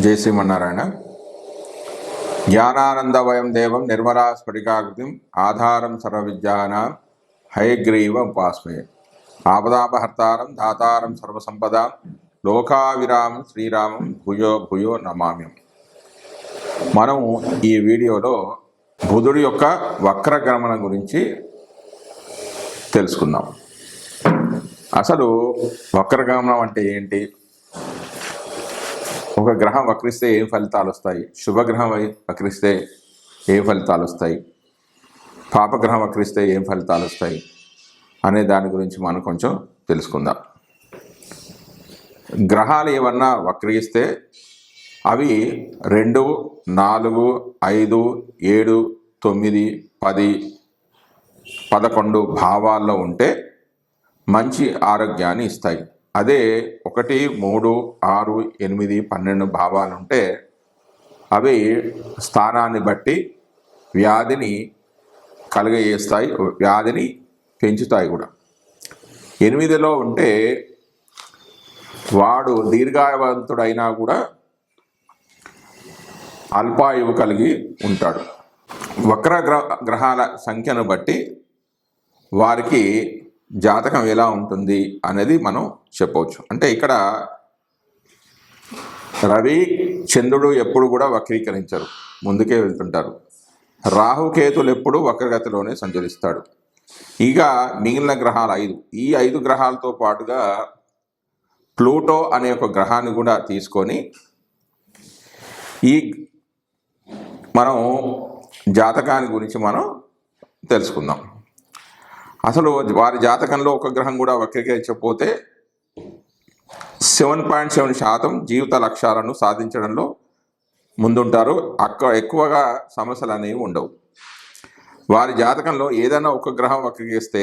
జై శ్రీమన్నారాయణ. జ్ఞానానందవయం దేవం నిర్మలా స్ఫటికాకృతిం ఆధారం సర్వవిద్యానాం హయగ్రీవ ఉపాస్మయే. ఆపదాపహర్తారం దాతారం సర్వసంపదాం లోకావిరామం శ్రీరామం భూయో భూయో నమామ్యం. మనం ఈ వీడియోలో బుధుడి యొక్క వక్రగమనం గురించి తెలుసుకుందాం. అసలు వక్రగమనం అంటే ఏంటి? ఒక గ్రహం వక్రిస్తే ఏం ఫలితాలు వస్తాయి? శుభగ్రహం వక్రిస్తే ఏ ఫలితాలు వస్తాయి? పాపగ్రహం వక్రిస్తే ఏం ఫలితాలు వస్తాయి అనే దాని గురించి మనం కొంచెం తెలుసుకుందాం. గ్రహాలు ఏమన్నా వక్రిస్తే అవి 2, 4, 5, 7, 9, 10, 11 భావాల్లో ఉంటే మంచి ఆరోగ్యాన్ని ఇస్తాయి. అదే 1, 3, 6, 8, 12 భావాలు ఉంటే అవి స్థానాన్ని బట్టి వ్యాధిని కలుగజేస్తాయి, వ్యాధిని పెంచుతాయి కూడా. 8లో ఉంటే వాడు దీర్ఘాయవంతుడైనా కూడా అల్పాయువు కలిగి ఉంటాడు. వక్ర గ్రహాల సంఖ్యను బట్టి వారికి జాతకం ఎలా ఉంటుంది అనేది మనం చెప్పవచ్చు. అంటే ఇక్కడ రవి చంద్రుడు ఎప్పుడు కూడా వక్రీకరించరు, ముందుకే వెళ్తుంటారు. రాహుకేతులు ఎప్పుడు వక్రగతిలోనే సంచరిస్తాడు. ఇక మిగిలిన గ్రహాలు 5, ఈ 5 గ్రహాలతో పాటుగా ప్లూటో అనే ఒక గ్రహాన్ని కూడా తీసుకొని ఈ మనం జాతకాన్ని గురించి మనం తెలుసుకుందాం. అసలు వారి జాతకంలో ఒక గ్రహం కూడా వక్రీకరించకపోతే 7.7% జీవిత లక్ష్యాలను సాధించడంలో ముందుంటారు. ఎక్కువగా సమస్యలు అనేవి ఉండవు. వారి జాతకంలో ఏదైనా ఒక గ్రహం వక్రీకరిస్తే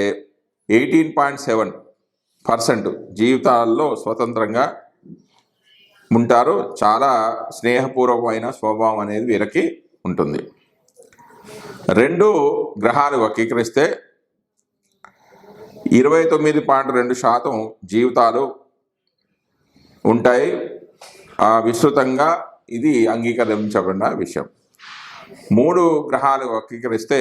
18.7% జీవితాల్లో స్వతంత్రంగా ఉంటారు. చాలా స్నేహపూర్వకమైన స్వభావం అనేది వీరికి ఉంటుంది. 2 గ్రహాలు వక్రీకరిస్తే 29.2% జీవితాలు ఉంటాయి. విస్తృతంగా ఇది అంగీకరించబడిన విషయం. 3 గ్రహాలు వక్రీకరిస్తే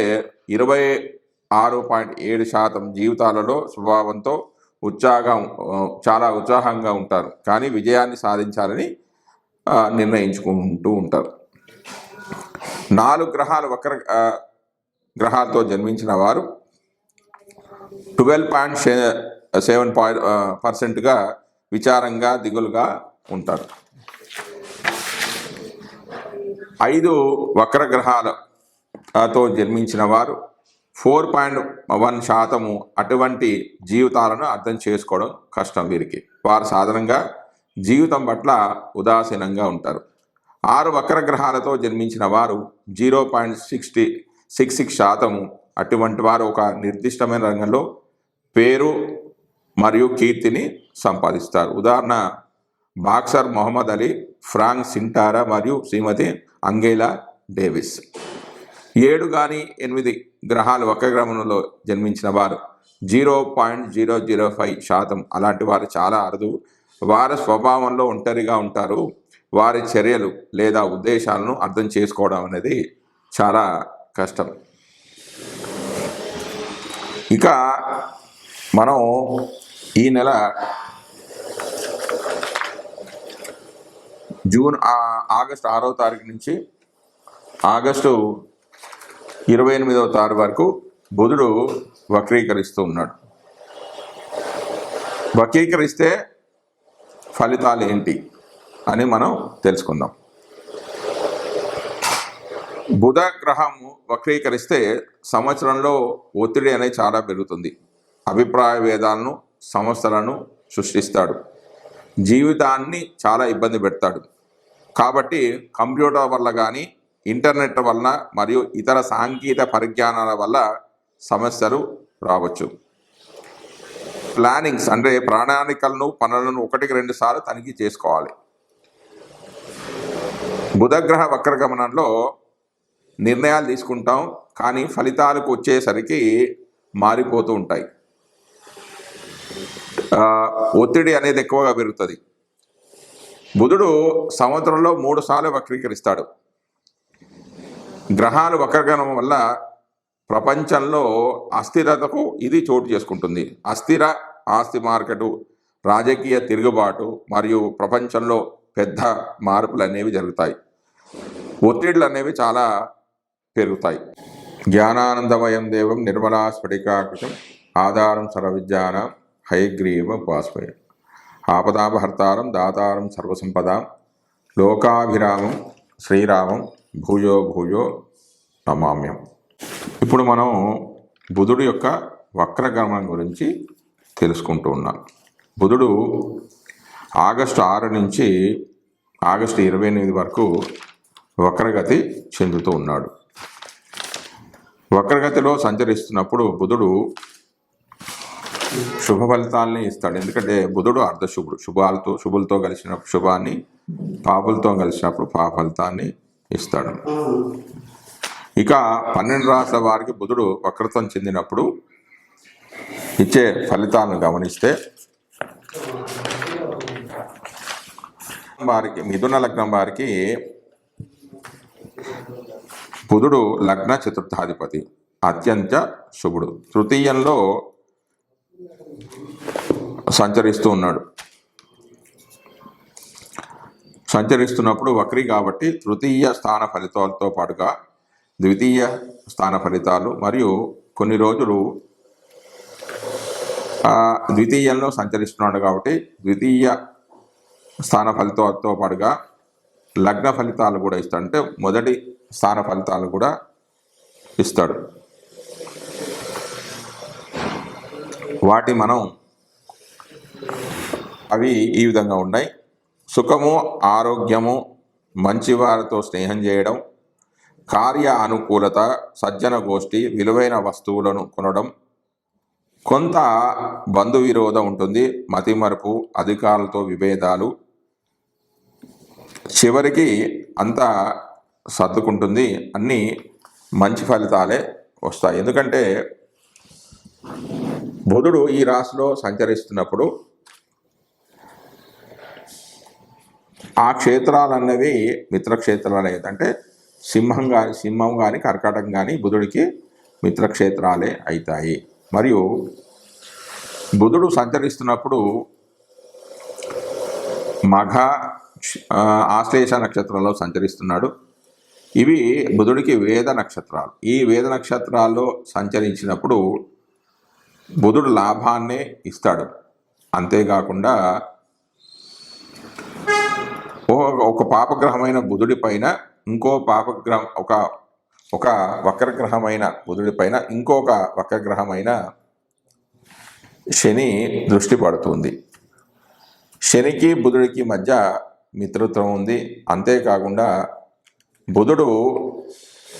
26.7% జీవితాలలో స్వభావంతో చాలా ఉత్సాహంగా ఉంటారు, కానీ విజయాన్ని సాధించాలని నిర్ణయించుకుంటూ ఉంటారు. 4 గ్రహాలు వక్ర గ్రహాలతో జన్మించిన వారు 12.7%గా విచారంగా దిగులుగా ఉంటారు. 5 వక్ర గ్రహాలతో జన్మించిన వారు 4.1% అటువంటి జీవితాలను అర్థం చేసుకోవడం కష్టం వీరికి. వారు సాధారణంగా జీవితం పట్ల ఉదాసీనంగా ఉంటారు. 6 వక్ర గ్రహాలతో జన్మించిన వారు 0.66% అటువంటి వారు ఒక నిర్దిష్టమైన రంగంలో పేరు మరియు కీర్తిని సంపాదిస్తారు. ఉదాహరణ బాక్సర్ మొహమ్మద్ అలీ, ఫ్రాంక్ సింటారా మరియు శ్రీమతి అంగేలా డేవిస్. 7 కానీ 8 గ్రహాలు వక్రగమనంలో జన్మించిన వారు 0.005%. అలాంటి వారు చాలా అరుదు. వారి స్వభావంలో ఒంటరిగా ఉంటారు. వారి చర్యలు లేదా ఉద్దేశాలను అర్థం చేసుకోవడం అనేది చాలా కష్టం. ఇక మనం ఈ నెల ఆగస్టు 6వ తారీఖు నుంచి ఆగస్టు 28వ తారీఖు వరకు బుధుడు వక్రీకరిస్తూ ఉన్నాడు. వక్రీకరిస్తే ఫలితాలు ఏంటి అని మనం తెలుసుకుందాం. బుధ గ్రహం వక్రీకరిస్తే సంవత్సరంలో ఒత్తిడి అనేది చాలా పెరుగుతుంది. అభిప్రాయ భేదాలను, సమస్యలను సృష్టిస్తాడు. జీవితాన్ని చాలా ఇబ్బంది పెడతాడు. కాబట్టి కంప్యూటర్ వల్ల కానీ, ఇంటర్నెట్ వలన మరియు ఇతర సాంకేతిక పరిజ్ఞానాల వల్ల సమస్యలు రావచ్చు. ప్లానింగ్స్ అంటే ప్రణాళికలను, పనులను 1-2 సార్లు తనిఖీ చేసుకోవాలి. బుధగ్రహ వక్రగమనంలో నిర్ణయాలు తీసుకుంటాం, కానీ ఫలితాలకు వచ్చేసరికి మారిపోతూ ఉంటాయి. ఒత్తిడి అనేది ఎక్కువగా పెరుగుతుంది. బుధుడు సంవత్సరంలో 3 సార్లు వక్రీకరిస్తాడు. గ్రహాలు వక్రగమనం వల్ల ప్రపంచంలో అస్థిరతకు ఇది చోటు చేసుకుంటుంది. అస్థిర ఆస్తి మార్కెటు, రాజకీయ తిరుగుబాటు మరియు ప్రపంచంలో పెద్ద మార్పులు అనేవి జరుగుతాయి. ఒత్తిడులు అనేవి చాలా పెరుగుతాయి. జ్ఞానానందమయం దేవం నిర్మలా స్ఫటికాకృతం ఆధారం సర్వవిద్యానాం హయగ్రీవ ఉపాస్మహే. ఆపదాపహర్తారం దాతారం సర్వసంపదాం లోకాభిరామం శ్రీరామం భూయో భూయో నమామ్యం. ఇప్పుడు మనం బుధుడు యొక్క వక్రగమనం గురించి తెలుసుకుంటూ ఉన్నాం. బుధుడు ఆగస్టు 6 నుంచి ఆగస్టు 28 వరకు వక్రగతి చెందుతూ ఉన్నాడు. వక్రగతిలో సంచరిస్తున్నప్పుడు బుధుడు శుభ ఫలితాలని ఇస్తాడు. ఎందుకంటే బుధుడు అర్ధశుభుడు. శుభులతో కలిసిన శుభాన్ని, పాపులతో కలిసినప్పుడు పాప ఫలితాన్ని ఇస్తాడు. ఇక 12 రాశుల వారికి బుధుడు వక్రత్వం చెందినప్పుడు ఇచ్చే ఫలితాలను గమనిస్తే వారికి మిథున లగ్నం వారికి బుధుడు లగ్న చతుర్థాధిపతి, అత్యంత శుభుడు. తృతీయంలో సంచరిస్తూ ఉన్నాడు. సంచరిస్తున్నప్పుడు వక్రీ కాబట్టి తృతీయ స్థాన ఫలితాలతో పాటుగా ద్వితీయ స్థాన ఫలితాలు మరియు కొన్ని రోజులు ద్వితీయంలో సంచరిస్తున్నాడు కాబట్టి ద్వితీయ స్థాన ఫలితాలతో పాటుగా లగ్న ఫలితాలు కూడా ఇస్తాడు. అంటే మొదటి స్థాన ఫలితాలు కూడా ఇస్తాడు. వాటి మనం అవి ఈ విధంగా ఉన్నాయి. సుఖము, ఆరోగ్యము, మంచివారితో స్నేహం చేయడం, కార్య అనుకూలత, సజ్జన గోష్ఠి, విలువైన వస్తువులను కొనడం, కొంత బంధు విరోధం ఉంటుంది, మతిమరుపు, అధికారులతో విభేదాలు, చివరికి అంతా సర్దుకుంటుంది. అన్నీ మంచి ఫలితాలే వస్తాయి. ఎందుకంటే బుధుడు ఈ రాశిలో సంచరిస్తున్నప్పుడు ఆ క్షేత్రాలన్నవి మిత్రక్షేత్రాలు. అంటే సింహం కానీ కర్కాటకం కానీ బుధుడికి మిత్రక్షేత్రాలే అవుతాయి. మరియు బుధుడు సంచరిస్తున్నప్పుడు మఘ, ఆశ్లేష నక్షత్రంలో సంచరిస్తున్నాడు. ఇవి బుధుడికి వేద నక్షత్రాలు. ఈ వేద నక్షత్రాల్లో సంచరించినప్పుడు బుధుడు లాభాన్నే ఇస్తాడు. అంతేకాకుండా ఒక పాపగ్రహమైన బుధుడి పైన ఇంకో పాపగ్రహం, ఒక వక్రగ్రహమైన బుధుడి పైన ఇంకొక వక్రగ్రహమైన శని దృష్టి పడుతుంది. శనికి బుధుడికి మధ్య మిత్రత్వం ఉంది. అంతేకాకుండా బుధుడు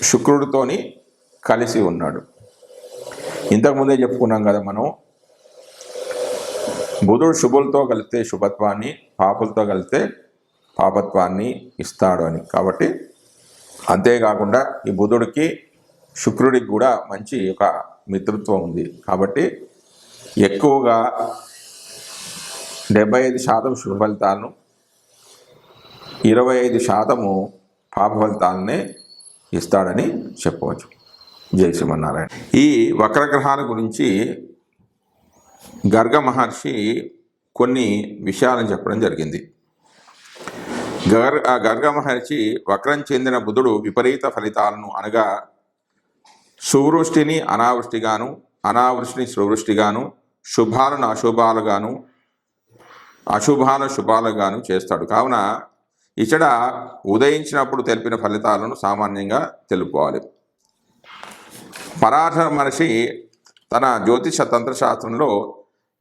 శుక్రుడితోని కలిసి ఉన్నాడు. ఇంతకుముందే చెప్పుకున్నాం కదా మనం, బుధుడు శుభులతో కలిస్తే శుభత్వాన్ని, పాపులతో కలిస్తే పాపత్వాన్ని ఇస్తాడు అని. కాబట్టి అంతేకాకుండా ఈ బుధుడికి శుక్రుడికి కూడా మంచి ఒక మిత్రత్వం ఉంది. కాబట్టి ఎక్కువగా 75% శుభ ఫలితాలను, 25% పాప ఫలితాలనే ఇస్తాడని చెప్పవచ్చు. జై శ్రీమన్నారాయణ. ఈ వక్రగ్రహాల గురించి గర్గ మహర్షి కొన్ని విషయాలను చెప్పడం జరిగింది. గర్గ మహర్షి వక్రం చెందిన బుధుడు విపరీత ఫలితాలను, అనగా సువృష్టిని అనావృష్టిగాను, అనావృష్టిని సువృష్టిగాను, శుభాలను అశుభాలుగాను, అశుభాలను శుభాలుగాను చేస్తాడు. కావున ఇచ్చట ఉదయించినప్పుడు తెలిపిన ఫలితాలను సామాన్యంగా తెలుపుకోవాలి. పరాశర మహర్షి తన జ్యోతిష తంత్రశాస్త్రంలో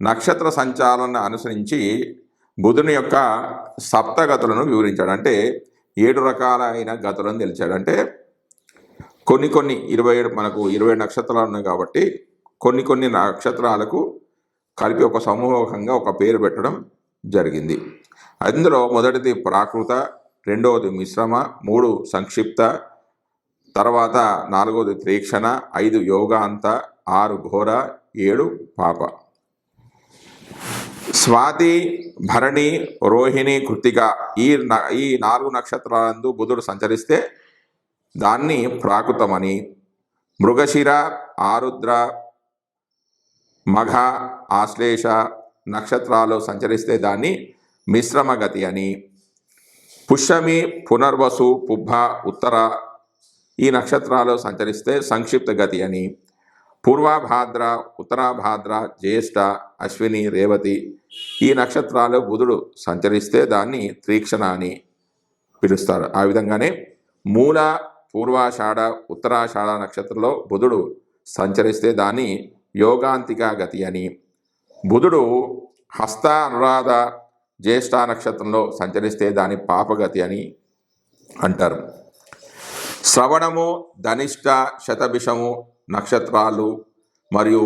నక్షత్ర సంచాలన అనుసరించి బుధుని యొక్క సప్తగతులను వివరించాడు. అంటే 7 రకాలైన గతులను తెలిచాడు. అంటే కొన్ని 27 మనకు 20 నక్షత్రాలు ఉన్నాయి కాబట్టి కొన్ని నక్షత్రాలకు కలిపి ఒక సమూహంగా ఒక పేరు పెట్టడం జరిగింది. అందులో మొదటిది ప్రాకృత, రెండవది మిశ్రమ, 3 సంక్షిప్త, తర్వాత 4వది తీక్షణ, 5 యోగాంత, 6 ఘోర, 7 పాప. స్వాతి, భరణి, రోహిణి, కృత్తిక ఈ 4 నక్షత్రాలందు బుధుడు సంచరిస్తే దాన్ని ప్రాకృతమని, మృగశిర, ఆరుద్ర, మఘ, ఆశ్లేష నక్షత్రాలు సంచరిస్తే దాన్ని మిశ్రమ గతి అని, పుష్యమి, పునర్వసు, పుబ్బ, ఉత్తర ఈ నక్షత్రాలు సంచరిస్తే సంక్షిప్త గతి అని, పూర్వభాద్ర, ఉత్తరాభాద్ర, జ్యేష్ఠ, అశ్విని, రేవతి ఈ నక్షత్రాలు బుధుడు సంచరిస్తే దాన్ని తీక్షణ అని పిలుస్తారు. ఆ విధంగానే మూల, పూర్వాషాఢ, ఉత్తరాషాఢ నక్షత్రంలో బుధుడు సంచరిస్తే దాన్ని యోగాంతిక గతి అని, బుధుడు హస్త, అనురాధ, జ్యేష్ఠ నక్షత్రంలో సంచరిస్తే దాని పాపగతి అని అంటారు. శ్రవణము, ధనిష్ట, శతభిషము నక్షత్రాలు మరియు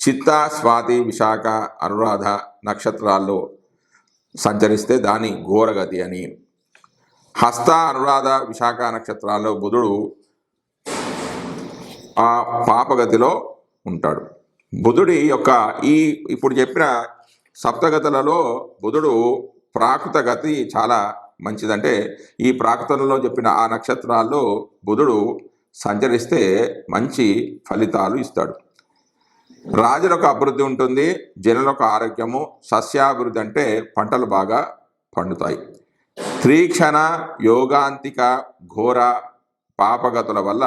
చిత్త, స్వాతి, విశాఖ, అనురాధ నక్షత్రాల్లో సంచరిస్తే దాని ఘోరగతి అని, హస్త, అనురాధ, విశాఖ నక్షత్రాల్లో బుధుడు ఆ పాపగతిలో ఉంటాడు. బుధుడి యొక్క ఇప్పుడు చెప్పిన సప్తగతులలో బుధుడు ప్రాకృత గతి చాలా మంచిదంటే ఈ ప్రాకృతంలో చెప్పిన ఆ నక్షత్రాల్లో బుధుడు సంచరిస్తే మంచి ఫలితాలు ఇస్తాడు. రాజులకు అభివృద్ధి ఉంటుంది, జనులకు ఆరోగ్యము, సస్యాభివృద్ధి అంటే పంటలు బాగా పండుతాయి. తీక్షణ, యోగాంతిక, ఘోర పాపగతుల వల్ల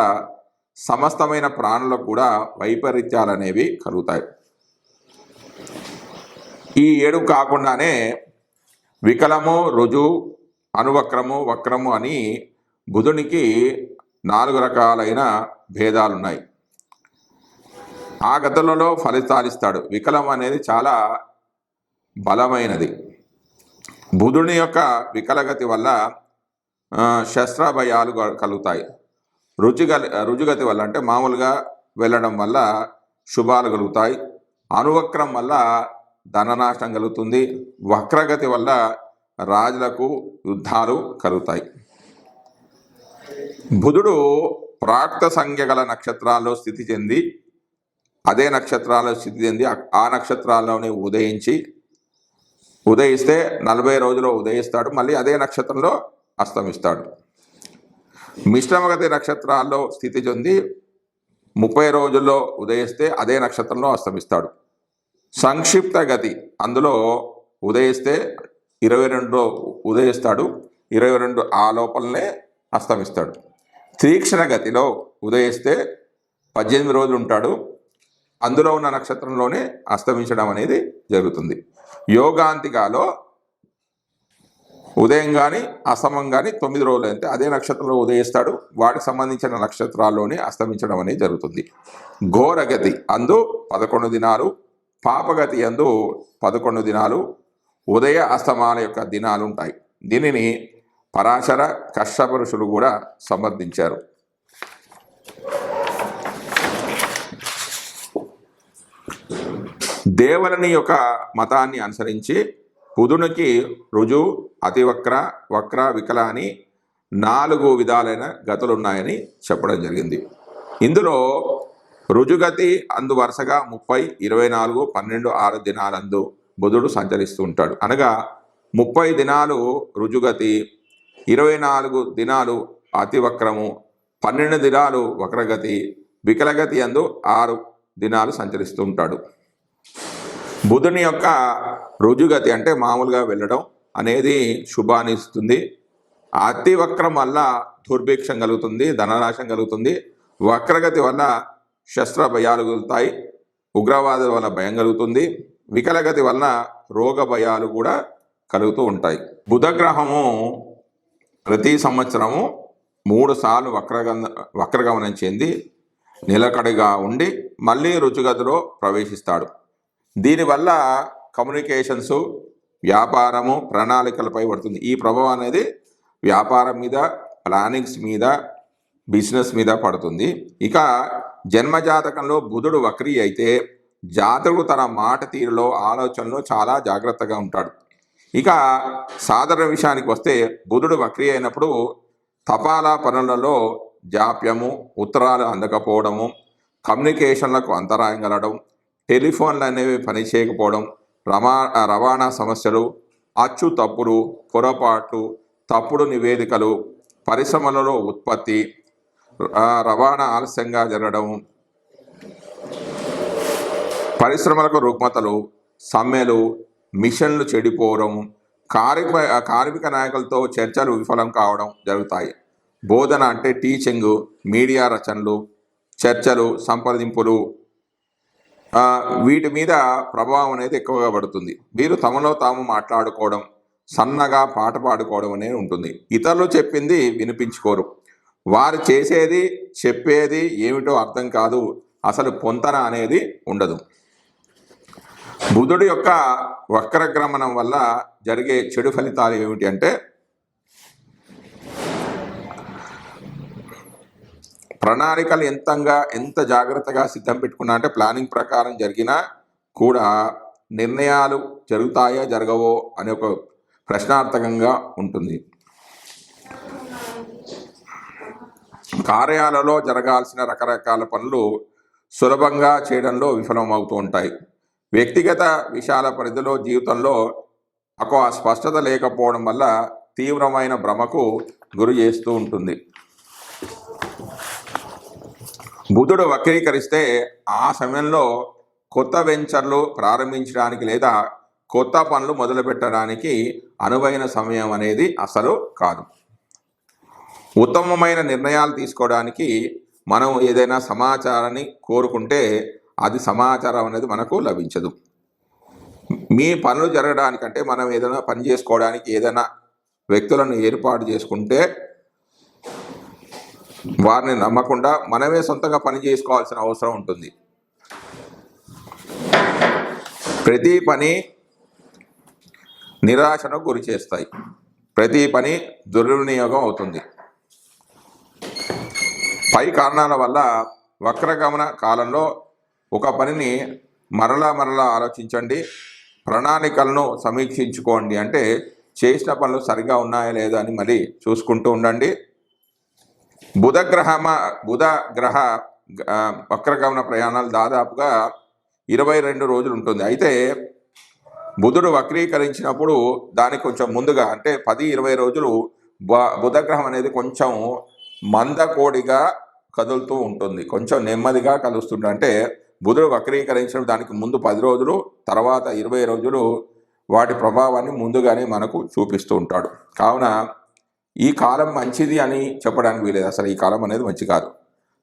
సమస్తమైన ప్రాణులకు కూడా వైపరీత్యాలు అనేవి కలుగుతాయి. ఈ 7 కాకుండానే వికలము, రుజు, అనువక్రము, వక్రము అని బుధునికి 4 రకాలైన భేదాలున్నాయి. ఆ గతులలో ఫలితాలు ఇస్తాడు. వికలం అనేది చాలా బలమైనది. బుధుని యొక్క వికలగతి వల్ల శస్త్రభయాలు కలుగుతాయి. రుజుగతి వల్ల అంటే మామూలుగా వెళ్ళడం వల్ల శుభాలు కలుగుతాయి. అనువక్రం వల్ల ధననాశనం కలుగుతుంది. వక్రగతి వల్ల రాజులకు యుద్ధాలు కలుగుతాయి. బుధుడు ప్రాక్త సంఖ్య గల నక్షత్రాల్లో స్థితి చెంది అదే నక్షత్రాల్లో స్థితి చెంది ఆ నక్షత్రాల్లోనే ఉదయిస్తే 40 రోజుల్లో ఉదయిస్తాడు. మళ్ళీ అదే నక్షత్రంలో అస్తమిస్తాడు. మిశ్రమగతి నక్షత్రాల్లో స్థితి చెంది 30 రోజుల్లో ఉదయిస్తే అదే నక్షత్రంలో అస్తమిస్తాడు. సంక్షిప్త గతి అందులో ఉదయిస్తే 22 ఉదయిస్తాడు, 22 ఆ లోపలనే అస్తమిస్తాడు. తీక్షణ గతిలో ఉదయిస్తే 18 రోజులు ఉంటాడు, అందులో ఉన్న నక్షత్రంలోనే అస్తమించడం అనేది జరుగుతుంది. యోగాంతికాలో ఉదయం కానీ అస్తమం కానీ 9 రోజులు అయితే అదే నక్షత్రంలో ఉదయిస్తాడు, వాటికి సంబంధించిన నక్షత్రాల్లోనే అస్తమించడం అనేది జరుగుతుంది. ఘోరగతి అందు 11 దినాలు, పాపగతి అందు 11 దినాలు, ఉదయ అస్తమాల యొక్క దినాలు ఉంటాయి. దీనిని పరాశర, కశ్యప ఋషులు కూడా సమర్థించారు. దేవలని యొక్క మతాన్ని అనుసరించి బుధునికి రుజు, అతివక్ర, వక్ర, వికల అని 4 విధాలైన గతులు ఉన్నాయని చెప్పడం జరిగింది. ఇందులో రుజుగతి అందు వరుసగా 30, 24, 12, 6 దినాలందు బుధుడు సంచరిస్తూ ఉంటాడు. అనగా 30 దినాలు రుజుగతి, 24 దినాలు అతివక్రము, 12 దినాలు వక్రగతి, వికలగతి అందు 6 దినాలు సంచరిస్తూ ఉంటాడు. బుధుని యొక్క రుజుగతి అంటే మామూలుగా వెళ్ళడం అనేది శుభాన్ని ఇస్తుంది. అతివక్రం వల్ల దుర్భిక్షం కలుగుతుంది, ధననాశం కలుగుతుంది. వక్రగతి వల్ల శస్త్ర భయాలు కలుగుతాయి, ఉగ్రవాదుల వల్ల భయం కలుగుతుంది. వికలగతి వలన రోగ భయాలు కూడా కలుగుతూ ఉంటాయి. బుధగ్రహము ప్రతి సంవత్సరము 3 సార్లు వక్రగమనం చెంది నిలకడగా ఉండి మళ్ళీ రుజుగతిలో ప్రవేశిస్తాడు. దీనివల్ల కమ్యూనికేషన్స్, వ్యాపారము, ప్రణాళికలపై పడుతుంది. ఈ ప్రభావం అనేది వ్యాపారం మీద, ప్లానింగ్స్ మీద, బిజినెస్ మీద పడుతుంది. ఇక జన్మజాతకంలో బుధుడు వక్రీ అయితే జాతకుడు తన మాట తీరులో, ఆలోచనలో చాలా జాగ్రత్తగా ఉంటాడు. ఇక సాధారణ విషయానికి వస్తే బుధుడు వక్రీ అయినప్పుడు తపాలా పనులలో జాప్యము, ఉత్తరాలు అందకపోవడము, కమ్యూనికేషన్లకు అంతరాయం కలగడం, టెలిఫోన్లు అనేవి పనిచేయకపోవడం, రవాణా సమస్యలు, అచ్చు తప్పులు, పొరపాట్లు, తప్పుడు నివేదికలు, పరిశ్రమలలో ఉత్పత్తి, రవాణా ఆలస్యంగా జరగడం, పరిశ్రమలకు రుగ్మతలు, సమ్మెలు, మిషన్లు చెడిపోవడం, కార్మిక నాయకులతో చర్చలు విఫలం కావడం జరుగుతాయి. బోధన అంటే టీచింగ్, మీడియా రచనలు, చర్చలు, సంప్రదింపులు, వీటి మీద ప్రభావం అనేది ఎక్కువగా పడుతుంది. వీరు తమలో తాము మాట్లాడుకోవడం, సన్నగా పాట పాడుకోవడం అనేది ఉంటుంది. ఇతరులు చెప్పింది వినిపించుకోరు. వారు చేసేది చెప్పేది ఏమిటో అర్థం కాదు. అసలు పొంతన అనేది ఉండదు. బుధుడి యొక్క వక్రగమనం వల్ల జరిగే చెడు ఫలితాలు ఏమిటి అంటే, ప్రణాళికలు ఎంత జాగ్రత్తగా సిద్ధం పెట్టుకున్నా అంటే ప్లానింగ్ ప్రకారం జరిగినా కూడా నిర్ణయాలు జరుగుతాయో జరగవో అనే ఒక ప్రశ్నార్థకంగా ఉంటుంది. కార్యాలలో జరగాల్సిన రకరకాల పనులు సులభంగా చేయడంలో విఫలమవుతూ ఉంటాయి. వ్యక్తిగత విషయాల పరిధిలో జీవితంలో ఒక స్పష్టత లేకపోవడం వల్ల తీవ్రమైన భ్రమకు గురి చేస్తూ ఉంటుంది. బుధుడు వక్రీకరిస్తే ఆ సమయంలో కొత్త వెంచర్లు ప్రారంభించడానికి లేదా కొత్త పనులు మొదలుపెట్టడానికి అనువైన సమయం అనేది అసలు కాదు. ఉత్తమమైన నిర్ణయాలు తీసుకోవడానికి మనం ఏదైనా సమాచారాన్ని కోరుకుంటే అది సమాచారం అనేది మనకు లభించదు. మీ పనులు జరగడానికంటే మనం ఏదైనా పని చేసుకోవడానికి ఏదైనా వ్యక్తులను ఏర్పాటు చేసుకుంటే వారిని నమ్మకుండా మనమే సొంతంగా పని చేసుకోవాల్సిన అవసరం ఉంటుంది. ప్రతి పని నిరాశను గురి చేస్తాయి. ప్రతి పని దుర్వినియోగం అవుతుంది. పై కారణాల వల్ల వక్రగమన కాలంలో ఒక పనిని మరలా ఆలోచించండి, ప్రణాళికలను సమీక్షించుకోండి. అంటే చేసిన పనులు సరిగా ఉన్నాయా లేదా అని మళ్ళీ చూసుకుంటూ ఉండండి. బుధ గ్రహ వక్రగమన ప్రయాణాలు దాదాపుగా 22 రోజులు ఉంటుంది. అయితే బుధుడు వక్రీకరించినప్పుడు దానికి కొంచెం ముందుగా అంటే 10-20 రోజులు బుధగ్రహం అనేది కొంచెం మందకోడిగా కదులుతూ ఉంటుంది, కొంచెం నెమ్మదిగా కలుస్తుంది. అంటే బుధుడు వక్రీకరించిన దానికి ముందు 10 రోజులు, తర్వాత 20 రోజులు వాటి ప్రభావాన్ని ముందుగానే మనకు చూపిస్తూ ఉంటాడు. కావున ఈ కాలం మంచిది అని చెప్పడానికి వీలేదు. అసలు ఈ కాలం అనేది మంచి కాదు.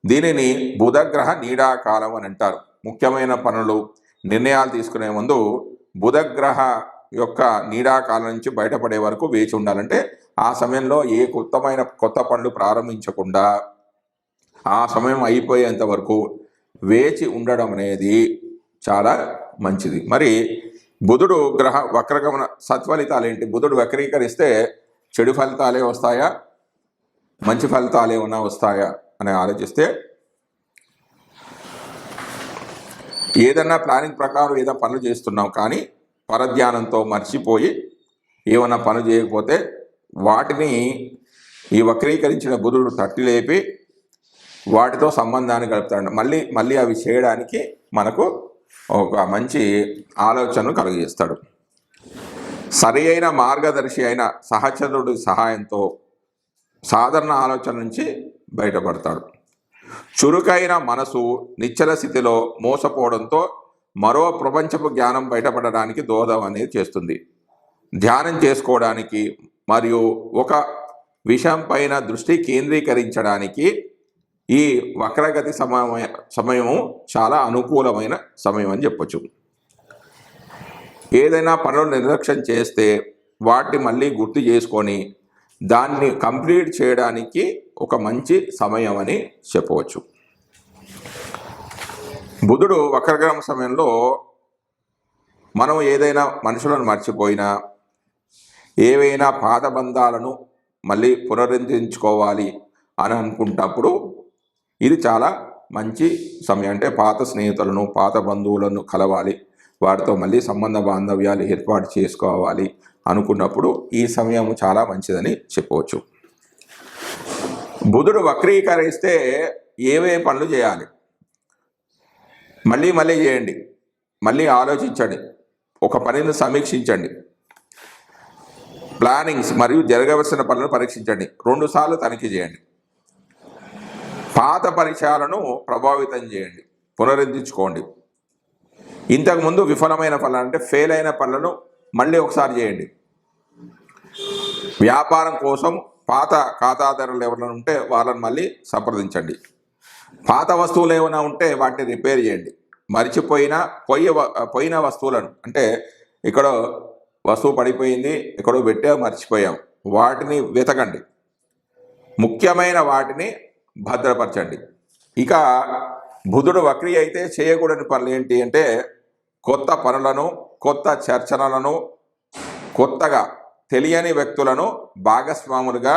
దీనిని బుధగ్రహ నీడాకాలం అని అంటారు. ముఖ్యమైన పనులు, నిర్ణయాలు తీసుకునే ముందు బుధగ్రహ యొక్క నీడాకాలం నుంచి బయటపడే వరకు వేచి ఉండాలంటే ఆ సమయంలో ఏ కొత్త పనులు ప్రారంభించకుండా ఆ సమయం అయిపోయేంత వరకు వేచి ఉండడం అనేది చాలా మంచిది. మరి బుధుడు గ్రహ వక్రగమన సత్ఫలితాలు ఏంటి? బుధుడు వక్రీకరిస్తే చెడు ఫలితాలే వస్తాయా, మంచి ఫలితాలు ఏమన్నా వస్తాయా అని ఆలోచిస్తే, ఏదన్నా ప్లానింగ్ ప్రకారం ఏదైనా పనులు చేస్తున్నాం కానీ పరధ్యానంతో మర్చిపోయి ఏమన్నా పనులు చేయకపోతే వాటిని ఈ వక్రీకరించిన బుధుడు తట్టి లేపి వాటితో సంబంధాన్ని కలుపుతాడు. మళ్ళీ అవి చేయడానికి మనకు ఒక మంచి ఆలోచనను కలిగిస్తాడు. సరి అయిన మార్గదర్శి అయిన సహచరుడి సహాయంతో సాధారణ ఆలోచన నుంచి బయటపడతాడు. చురుకైన మనసు నిశ్చల స్థితిలో మోసపోవడంతో మరో ప్రపంచపు జ్ఞానం బయటపడడానికి దోహదం అనేది చేస్తుంది. ధ్యానం చేసుకోవడానికి మరియు ఒక విషయం పైన దృష్టి కేంద్రీకరించడానికి ఈ వక్రగతి సమయము చాలా అనుకూలమైన సమయం అని చెప్పొచ్చు. ఏదైనా పనులు నిర్లక్ష్యం చేస్తే వాటిని మళ్ళీ గుర్తు చేసుకొని దాన్ని కంప్లీట్ చేయడానికి ఒక మంచి సమయం అని చెప్పవచ్చు. బుధుడు వక్రగమన సమయంలో మనం ఏదైనా మనుషులను మర్చిపోయినా, ఏవైనా పాత బంధాలను మళ్ళీ పునరుద్ధరించుకోవాలి అని అనుకుంటప్పుడు ఇది చాలా మంచి సమయం. అంటే పాత స్నేహితులను, పాత బంధువులను కలవాలి, వారితో మళ్ళీ సంబంధ బాంధవ్యాలు ఏర్పాటు చేసుకోవాలి అనుకున్నప్పుడు ఈ సమయం చాలా మంచిదని చెప్పవచ్చు. బుధుడు వక్రీకరిస్తే ఏవే పనులు చేయాలి? మళ్ళీ చేయండి, మళ్ళీ ఆలోచించండి. ఒక పనిని సమీక్షించండి. ప్లానింగ్స్ మరియు జరగవలసిన పనులను పరీక్షించండి. 2 సార్లు తనిఖీ చేయండి. పాత పరిచయాలను ప్రభావితం చేయండి, పునరుద్ధరించుకోండి. ఇంతకుముందు విఫలమైన పనులు అంటే ఫెయిల్ అయిన పనులను మళ్ళీ ఒకసారి చేయండి. వ్యాపారం కోసం పాత ఖాతాదారులు ఎవరైనా ఉంటే వాళ్ళని మళ్ళీ సంప్రదించండి. పాత వస్తువులు ఏమైనా ఉంటే వాటిని రిపేర్ చేయండి. మర్చిపోయిన పోయిన వస్తువులను అంటే ఇక్కడ వస్తువు పడిపోయింది, ఎక్కడో పెట్టా మర్చిపోయాం, వాటిని వెతకండి. ముఖ్యమైన వాటిని భద్రపరచండి. ఇక బుధుడు వక్రీ అయితే చేయకూడని పనులు ఏంటి అంటే కొత్త పనులను, కొత్త చర్చలను, కొత్తగా తెలియని వ్యక్తులను భాగస్వాములుగా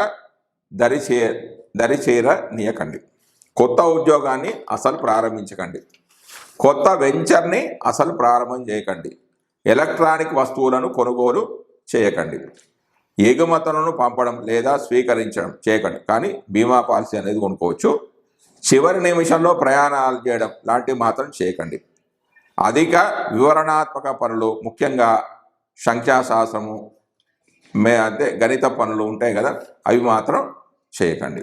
దరిచేరనీయకండి. కొత్త ఉద్యోగాన్ని అసలు ప్రారంభించకండి. కొత్త వెంచర్ని అసలు ప్రారంభం చేయకండి. ఎలక్ట్రానిక్ వస్తువులను కొనుగోలు చేయకండి. ఎగుమతులను పంపడం లేదా స్వీకరించడం చేయకండి, కానీ బీమా పాలసీ అనేది కొనుక్కోవచ్చు. చివరి నిమిషంలో ప్రయాణాలు చేయడం లాంటివి మాత్రం చేయకండి. అధిక వివరణాత్మక పనులు, ముఖ్యంగా సంఖ్యాశాస్త్రము అంటే గణిత పనులు ఉంటాయి కదా, అవి మాత్రం చేయకండి.